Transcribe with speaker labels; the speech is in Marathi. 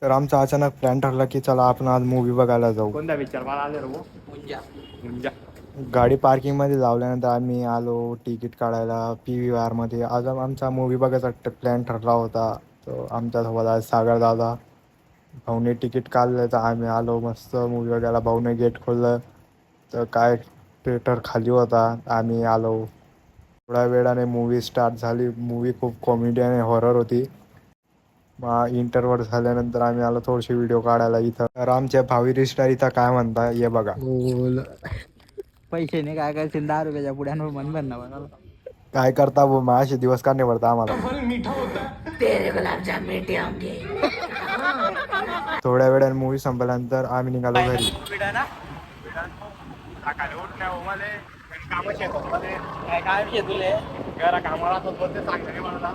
Speaker 1: तर आमचा अचानक प्लॅन ठरला की चला आपण आज मूवी बघायला जाऊ.
Speaker 2: कोणता पिक्चर मला आले रे मुंजा मुंजा.
Speaker 1: गाडी पार्किंगमध्ये लावल्यानंतर आम्ही आलो तिकीट काढायला PVR मध्ये. आज आमचा मूवी बघायचा प्लॅन ठरला होता. तो आमच्यासोबत आज सागर दादा भाऊने तिकीट काढलं तर आम्ही आलो मस्त मूवी बघायला. भाऊने गेट खोललं तर काय थिएटर खाली होता. आम्ही आलो थोड्या वेळाने मूवी स्टार्ट झाली. मूवी खूप कॉमेडी आणि हॉरर होती. मग इंटरव्हल झाल्यानंतर आम्ही आलो थोडीशी व्हिडिओ काढायला इथं. तर आमच्या भावी रिस्टार इथं काय म्हणता हे बघा.
Speaker 2: पैसे नाही काय काय 10 रुपयाच्या पुढ्यावर मन भर ना मला.
Speaker 1: काय करता वो असे दिवस काढणे पडता आम्हाला. थोड्या वेळाने मूवी संपल्यानंतर आम्ही निघालो घरी.
Speaker 2: सकाळी उठल्या मध्ये काम शेतात मध्ये काय काय शेतुले घरा कामाला सांगते मला